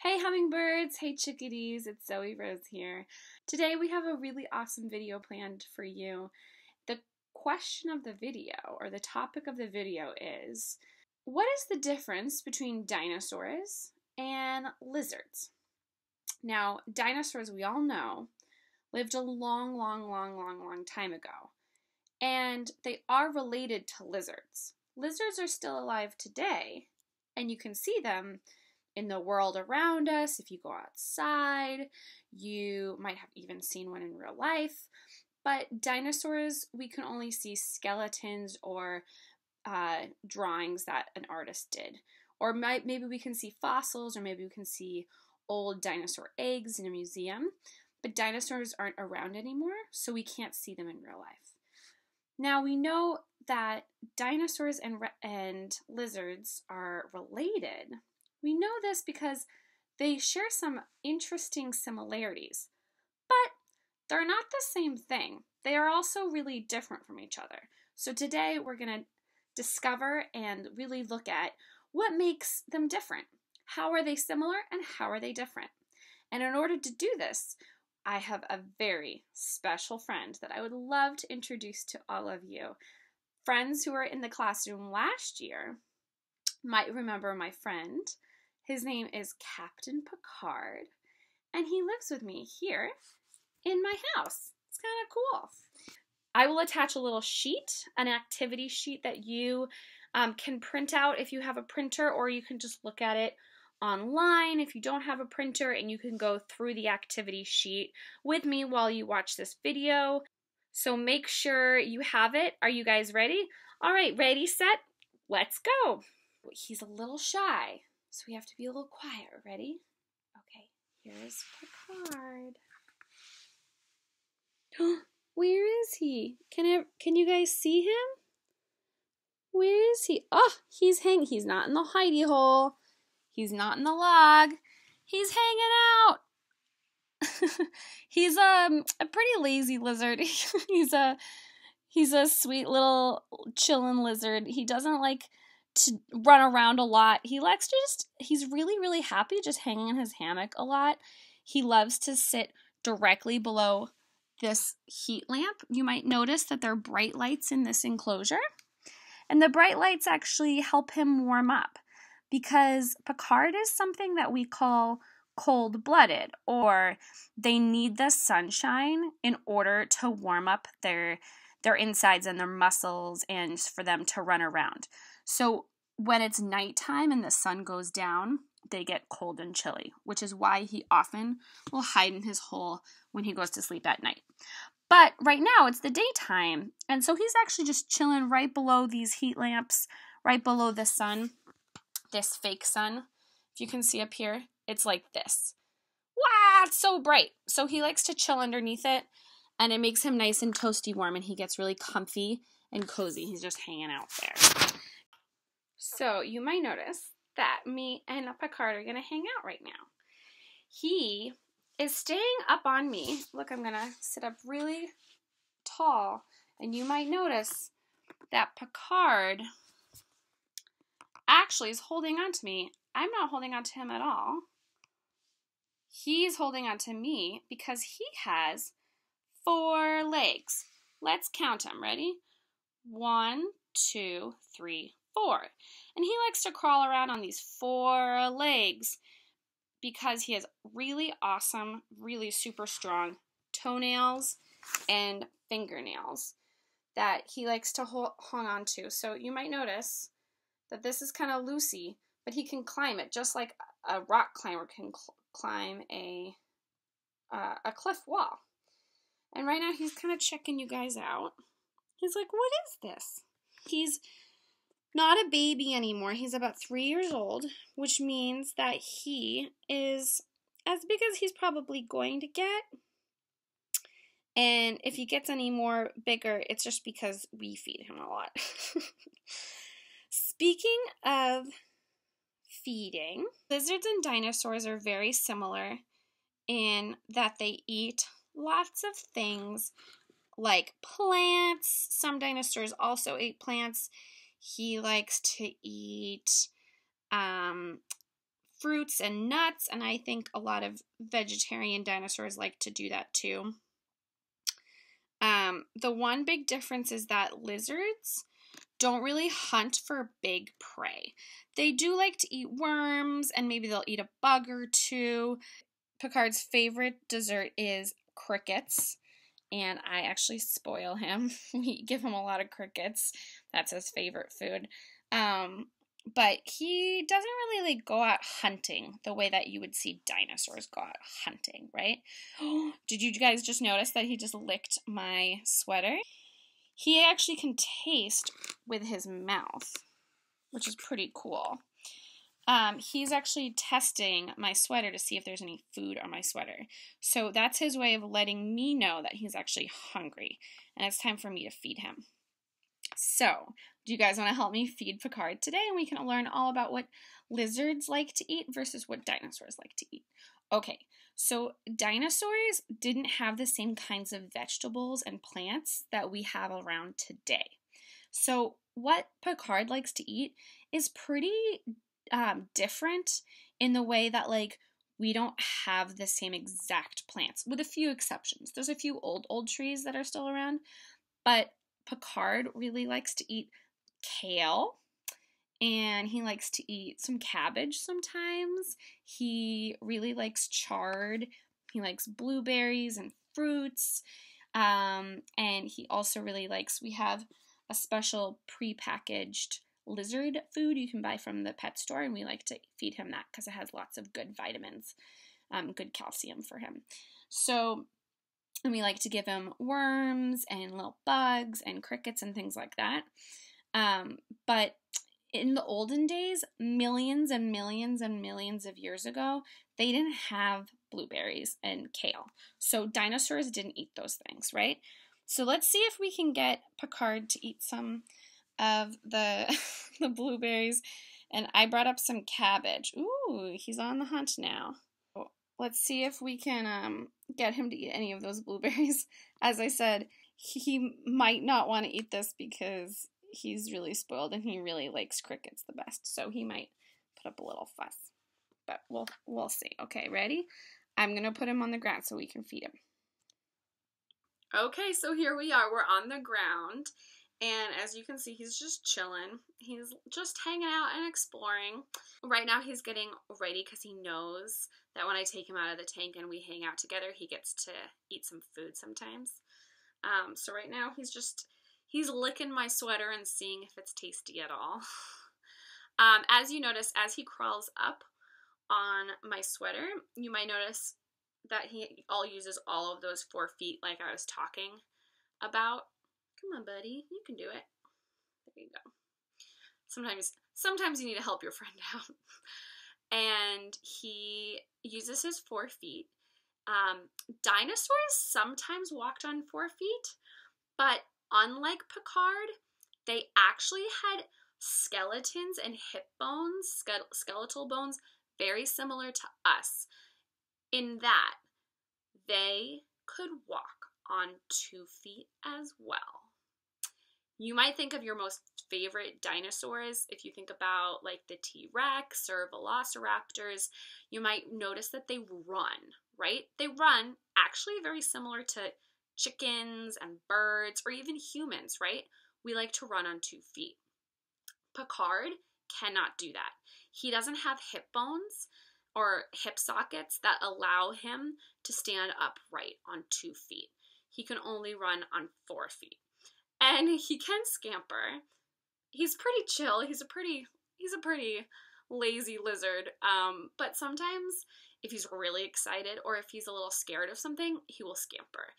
Hey hummingbirds, hey chickadees, it's Zoe Rose here. Today we have a really awesome video planned for you. The question of the video, or the topic of the video is, what is the difference between dinosaurs and lizards? Now, dinosaurs, we all know, lived a long time ago, and they are related to lizards. Lizards are still alive today, and you can see them in the world around us. If you go outside, you might have even seen one in real life. But dinosaurs, we can only see skeletons or drawings that an artist did. Or maybe we can see fossils, or maybe we can see old dinosaur eggs in a museum. But dinosaurs aren't around anymore, so we can't see them in real life. Now, we know that dinosaurs and lizards are related. We know this because they share some interesting similarities, but they're not the same thing. They are also really different from each other. So today we're going to discover and really look at what makes them different. How are they similar and how are they different? And in order to do this, I have a very special friend that I would love to introduce to all of you. Friends who were in the classroom last year might remember my friend. His name is Captain Picard, and he lives with me here in my house. It's kind of cool. I will attach a little sheet, an activity sheet that you can print out if you have a printer, or you can just look at it online if you don't have a printer, and you can go through the activity sheet with me while you watch this video. So make sure you have it. Are you guys ready? All right, ready, set, let's go. He's a little shy, so we have to be a little quiet. Ready? Okay, here's Picard. Where is he? Can you guys see him? Where is he? Oh, he's not in the hidey hole. He's not in the log. He's hanging out. He's a pretty lazy lizard. He's a sweet little chillin' lizard. He doesn't like to run around a lot. He likes to he's really happy just hanging in his hammock a lot. He loves to sit directly below this heat lamp. You might notice that there are bright lights in this enclosure. And the bright lights actually help him warm up because Picard is something that we call cold-blooded, or they need the sunshine in order to warm up their insides and their muscles and for them to run around. So when it's nighttime and the sun goes down, they get cold and chilly, which is why he often will hide in his hole when he goes to sleep at night. But right now it's the daytime, and so he's actually just chilling right below these heat lamps, right below the sun, this fake sun. If you can see up here, it's like this. Wow, it's so bright. So he likes to chill underneath it, and it makes him nice and toasty warm, and he gets really comfy and cozy. He's just hanging out there. So you might notice that me and Picard are going to hang out right now. He is staying up on me. Look, I'm going to sit up really tall, and you might notice that Picard actually is holding on to me. I'm not holding on to him at all. He's holding on to me because he has 4 legs. Let's count them. Ready? 1, 2, 3, 4. And he likes to crawl around on these 4 legs because he has really awesome, really super strong toenails and fingernails that he likes to hang on to. So you might notice that this is kind of loosey, but he can climb it just like a rock climber can climb a cliff wall. And right now he's kind of checking you guys out. He's like, what is this? He's not a baby anymore. He's about 3 years old, which means that he is as big as he's probably going to get. And if he gets any more bigger, it's just because we feed him a lot. Speaking of feeding, lizards and dinosaurs are very similar in that they eat lots of things like plants. Some dinosaurs also ate plants. He likes to eat fruits and nuts, and I think a lot of vegetarian dinosaurs like to do that too. The one big difference is that lizards don't really hunt for big prey. They do like to eat worms, and maybe they'll eat a bug or two. Picard's favorite dessert is crickets, and I actually spoil him. We give him a lot of crickets. That's his favorite food. But he doesn't really like go out hunting the way that you would see dinosaurs go out hunting, right? Did you guys just notice that he just licked my sweater? He actually can taste with his mouth, which is pretty cool. He's actually testing my sweater to see if there's any food on my sweater. So that's his way of letting me know that he's actually hungry, and it's time for me to feed him. So, do you guys want to help me feed Picard today? And we can learn all about what lizards like to eat versus what dinosaurs like to eat. Okay, so dinosaurs didn't have the same kinds of vegetables and plants that we have around today. So, what Picard likes to eat is pretty different in the way that, like, we don't have the same exact plants, with a few exceptions. There's a few old trees that are still around, but Picard really likes to eat kale, and he likes to eat some cabbage sometimes. He really likes chard. He likes blueberries and fruits, and he also really likes, we have a special prepackaged lizard food you can buy from the pet store, and we like to feed him that because it has lots of good vitamins, good calcium for him. So, and we like to give him worms and little bugs and crickets and things like that. But in the olden days, millions and millions and millions of years ago, they didn't have blueberries and kale. So dinosaurs didn't eat those things, right? So let's see if we can get Picard to eat some of the the blueberries. And I brought up some cabbage. Ooh, he's on the hunt now. Let's see if we can get him to eat any of those blueberries. As I said, he might not want to eat this because he's really spoiled and he really likes crickets the best. So he might put up a little fuss. But we'll see. Okay, ready? I'm going to put him on the ground so we can feed him. Okay, so here we are. We're on the ground. And as you can see, he's just chilling. He's just hanging out and exploring. Right now he's getting ready because he knows that when I take him out of the tank and we hang out together, he gets to eat some food sometimes. So right now he's licking my sweater and seeing if it's tasty at all. As you notice, as he crawls up on my sweater, you might notice that he uses all of those 4 feet like I was talking about. Come on, buddy. You can do it. There you go. Sometimes you need to help your friend out. And he uses his 4 feet. Dinosaurs sometimes walked on 4 feet, but unlike Picard, they actually had skeletons and hip bones, skeletal bones, very similar to us, in that they could walk on 2 feet as well. You might think of your most favorite dinosaurs. If you think about like the T-Rex or velociraptors, you might notice that they run, right? They run actually very similar to chickens and birds or even humans, right? We like to run on 2 feet. Picard cannot do that. He doesn't have hip bones or hip sockets that allow him to stand upright on 2 feet. He can only run on 4 feet. And he can scamper. He's pretty chill. He's a pretty lazy lizard. But sometimes if he's really excited or if he's a little scared of something, he will scamper.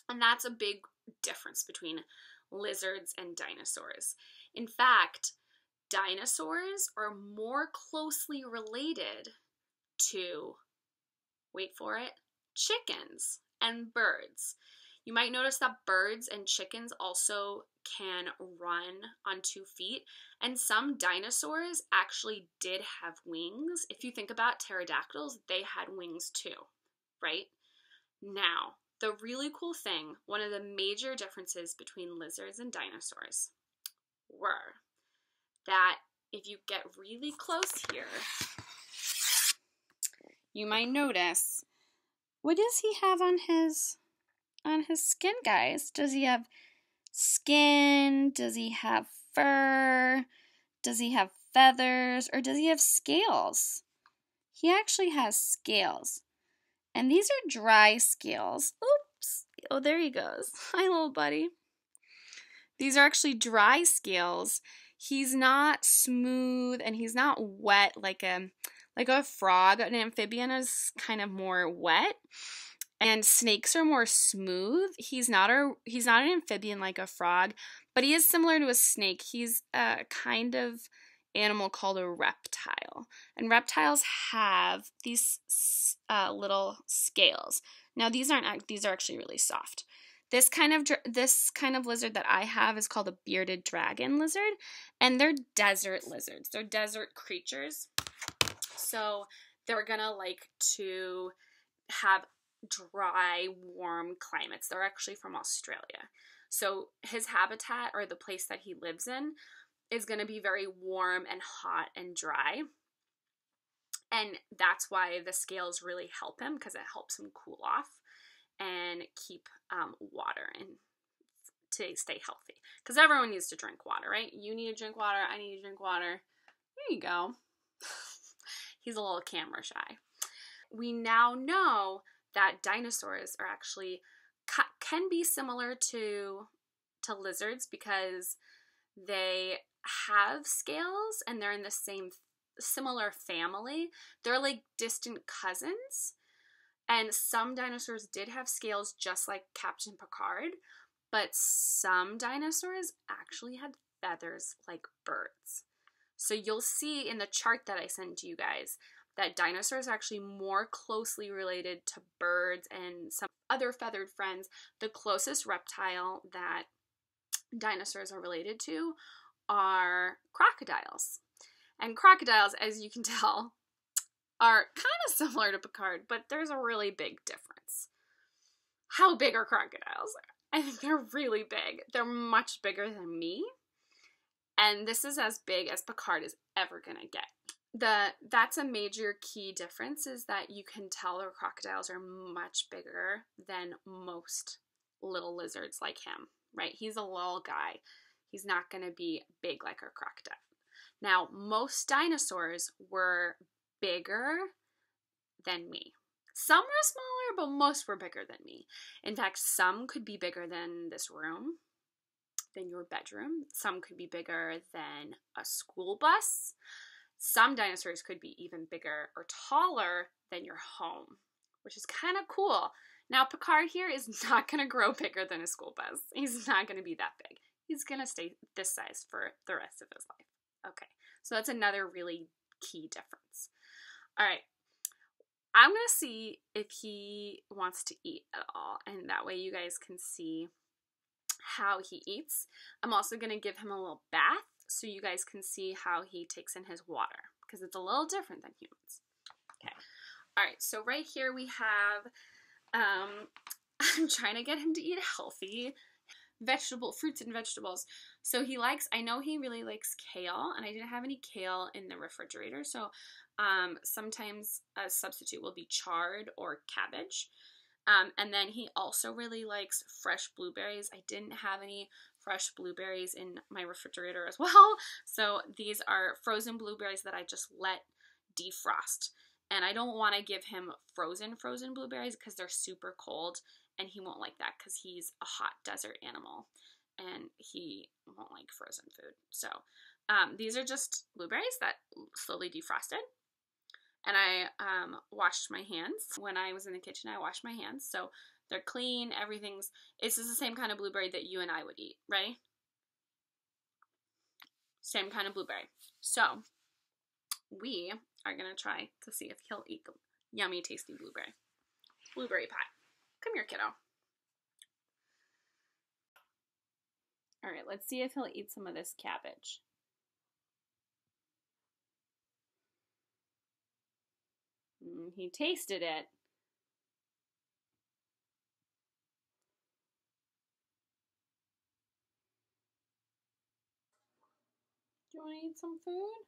And that's a big difference between lizards and dinosaurs. In fact, dinosaurs are more closely related to, wait for it, chickens and birds. You might notice that birds and chickens also can run on 2 feet, and some dinosaurs actually did have wings. If you think about pterodactyls, they had wings too, right? Now, the really cool thing, one of the major differences between lizards and dinosaurs were that if you get really close here, you might notice, what does he have on his skin, guys? Does he have skin? Does he have fur? Does he have feathers? Or does he have scales? He actually has scales. And these are dry scales. Oops. Oh, there he goes. Hi, little buddy. These are actually dry scales. He's not smooth and he's not wet like a frog. An amphibian is kind of more wet. And snakes are more smooth. He's not an amphibian like a frog, but he is similar to a snake. He's a kind of animal called a reptile. And reptiles have these little scales. Now these are actually really soft. This kind of lizard that I have is called a bearded dragon lizard, and they're desert lizards. They're desert creatures. So they're gonna like to have dry, warm climates. They're actually from Australia. So his habitat, or the place that he lives in, is going to be very warm and hot and dry. And that's why the scales really help him, because it helps him cool off and keep water and to stay healthy. Because everyone needs to drink water, right? You need to drink water. I need to drink water. There you go. He's a little camera shy. We now know that dinosaurs are actually can be similar to lizards because they have scales and they're in the same similar family. They're like distant cousins. And some dinosaurs did have scales just like Captain Picard, but some dinosaurs actually had feathers like birds. So you'll see in the chart that I sent to you guys that dinosaurs are actually more closely related to birds and some other feathered friends. The closest reptile that dinosaurs are related to are crocodiles. And crocodiles, as you can tell, are kind of similar to Picard, but there's a really big difference. How big are crocodiles? I think they're really big. They're much bigger than me. And this is as big as Picard is ever going to get. That's a major key difference, is that you can tell the crocodiles are much bigger than most little lizards like him, right? He's a little guy. He's not going to be big like a crocodile. Now, most dinosaurs were bigger than me. Some were smaller, but most were bigger than me. In fact, some could be bigger than this room, than your bedroom. Some could be bigger than a school bus. Some dinosaurs could be even bigger or taller than your home, which is kind of cool. Now, Picard here is not going to grow bigger than a school bus. He's not going to be that big. He's going to stay this size for the rest of his life. Okay, so that's another really key difference. All right, I'm going to see if he wants to eat at all, and that way you guys can see how he eats. I'm also going to give him a little bath so you guys can see how he takes in his water, because it's a little different than humans. Okay. All right, so right here we have, I'm trying to get him to eat healthy fruits and vegetables. So I know he really likes kale, and I didn't have any kale in the refrigerator, so sometimes a substitute will be chard or cabbage. And then he also really likes fresh blueberries. I didn't have any fresh blueberries in my refrigerator as well. So these are frozen blueberries that I just let defrost. And I don't want to give him frozen blueberries because they're super cold and he won't like that because he's a hot desert animal and he won't like frozen food. So these are just blueberries that slowly defrosted. And I washed my hands. When I was in the kitchen, I washed my hands. So they're clean, it's the same kind of blueberry that you and I would eat, right? Same kind of blueberry. So we are going to try to see if he'll eat the yummy, tasty blueberry pie. Come here, kiddo. All right, let's see if he'll eat some of this cabbage. He tasted it. Do you want to eat some food?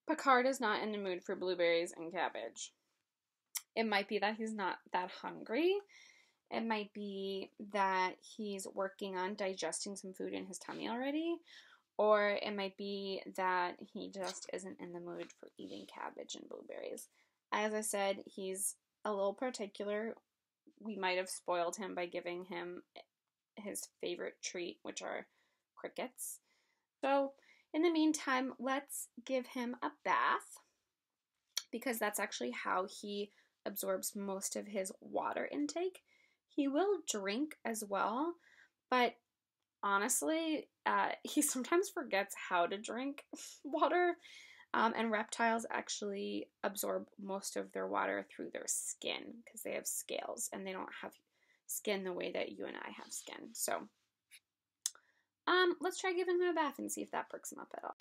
Picard is not in the mood for blueberries and cabbage. It might be that he's not that hungry. It might be that he's working on digesting some food in his tummy already. Or it might be that he just isn't in the mood for eating cabbage and blueberries. As I said, he's a little particular. We might have spoiled him by giving him his favorite treat, which are crickets. So, in the meantime, let's give him a bath because that's actually how he absorbs most of his water intake. He will drink as well, but honestly, he sometimes forgets how to drink water, and reptiles actually absorb most of their water through their skin because they have scales and they don't have skin the way that you and I have skin. So, let's try giving him a bath and see if that perks him up at all.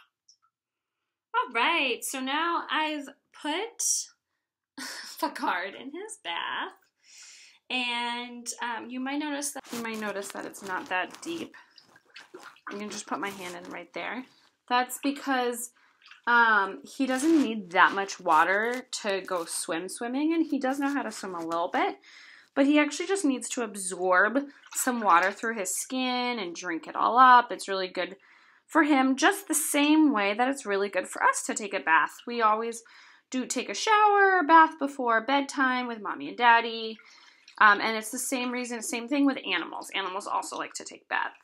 All right, so now I've put Picard in his bath, and you might notice that it's not that deep. I'm gonna just put my hand in right there. That's because he doesn't need that much water to go swimming, and he does know how to swim a little bit, but he actually just needs to absorb some water through his skin and drink it all up. It's really good for him, just the same way that it's really good for us to take a bath. We always do take a shower or bath before bedtime with mommy and daddy, and it's the same reason, same thing with animals. Animals also like to take baths.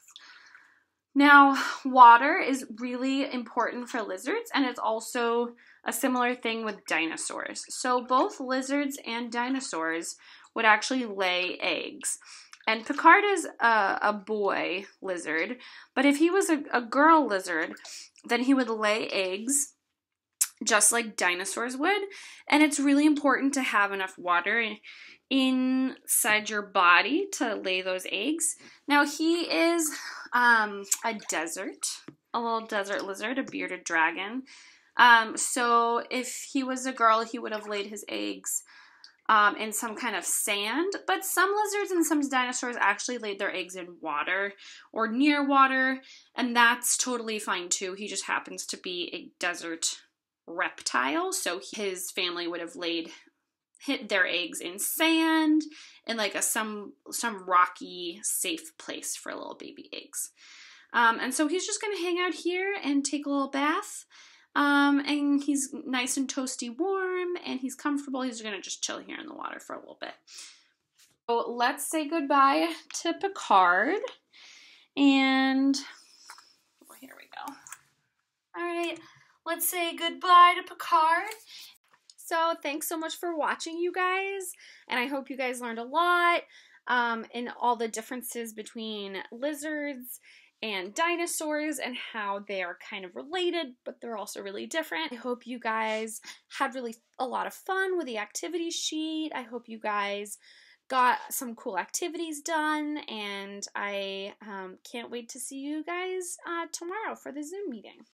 Now, water is really important for lizards, and it's also a similar thing with dinosaurs. So both lizards and dinosaurs would actually lay eggs. And Picard is a boy lizard, but if he was a girl lizard, then he would lay eggs just like dinosaurs would. And it's really important to have enough water inside your body to lay those eggs. Now, he is a little desert lizard, a bearded dragon. So if he was a girl, he would have laid his eggs in some kind of sand, but some lizards and some dinosaurs actually laid their eggs in water or near water, and that's totally fine too. He just happens to be a desert reptile, so his family would have hid their eggs in sand in like some rocky, safe place for little baby eggs. And so he's just gonna hang out here and take a little bath. And he's nice and toasty warm, and he's comfortable. He's gonna just chill here in the water for a little bit. So let's say goodbye to Picard. And here we go. All right, let's say goodbye to Picard. So thanks so much for watching, you guys, and I hope you guys learned a lot in all the differences between lizards and dinosaurs and how they are kind of related, but they're also really different. I hope you guys had really a lot of fun with the activity sheet. I hope you guys got some cool activities done, and I can't wait to see you guys tomorrow for the Zoom meeting.